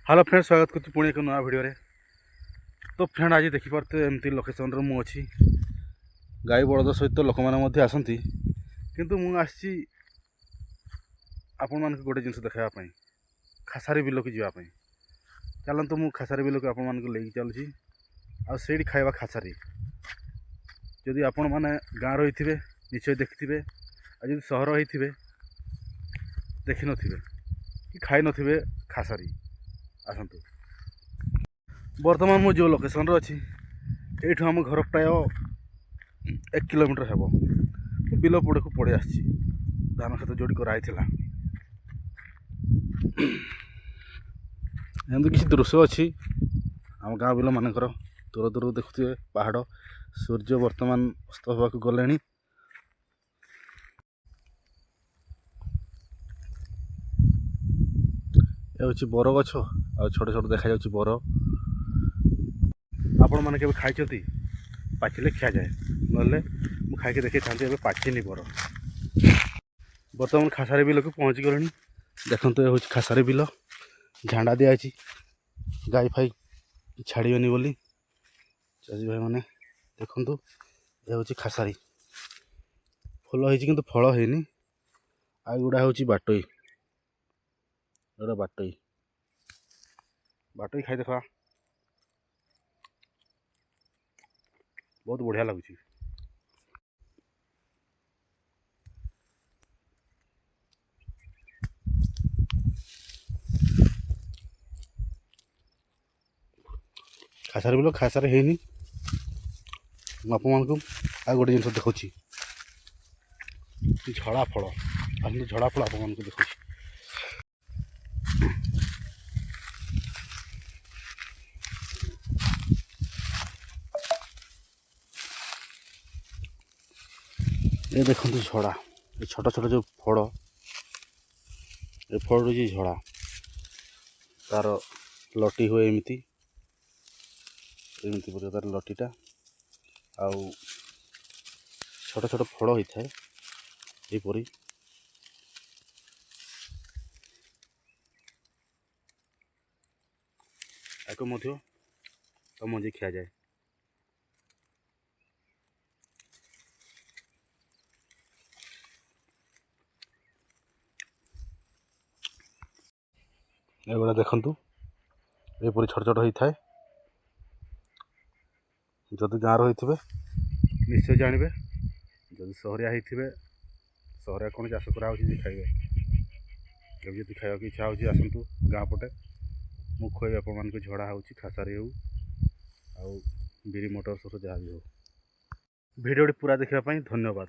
Hello friend, स्वागत करती पुणी एक नया वीडियो रे। तो फ्रेंड आज देखिपे एमती लोकेशन रे मुझे गाई बलद सहित लोक मैंने आसती किंतु मुझे आपण मानक गोटे जिनस देखापी खासारी बिल की जावाई। चलते मुझे खासारी बिल को आपण लेकिन चलुची आईटी खाଇବା खासारी। जदि आपण मैंने गाँव रही थे निश्चय देखिथे, आज सहर होते देखि नी कि खाई नी खासारी। आसतु बर्तमान मु जो लोकेशन अच्छी ये आम घर प्राय 1 किलोमीटर हेब। बिल पड़े को पड़े आसी धान खेत जोड़ी कराई एमती किसी दृश्य अच्छी आम गाँ बिल मानकर दूर दूर देखुए पहाड़ सूर्य वर्तमान अस्त होगा गले। ये बर गछ आ छोट छोट देखा जा बर। आपण मैंने केवे खाई पाचिले खिया जाए ना खाई देखी था पाचिनी बर। बर्तमान खासारी बिल को पहुँची गले। देखो ये हूँ खासारी बिल झाड़ा दिखाई गाई फाई छाड़बनी बोली चाषी भाई मैंने देखु। ये हूँ खासारी फल हो कि फल है आ गुड़ा हूँ बाटई गोटा बाटई बाटई खाई देखा बहुत बढ़िया लगुच। खासारी बिल खासारी है आप आ गोटे जिन देखा झड़ा फल आसते झड़ा फल आप देखा। ये देखो झड़ा ये छोट छोट जो फड़ ये फल रोज झड़ा तार लटी हुए एमती एमती पूरा तार लटीटा आउ छोट छोट फल होता है यहपरी। तो मंजी खिया जाए। एगुड़ा देखु यहपरी छोट छोट होता है। जदि गाँव रही थे निश्चय जानवे, जदि सहरिया होते सहरिया कौन चाष करा खाइबे। जब खावा इच्छा हो आसतु गाँ पटे मुझे खुआई आप झड़ा हो खासारी हो बिरी मटर सर जहाँ भी हो। वीडियो पूरा देखापी धन्यवाद।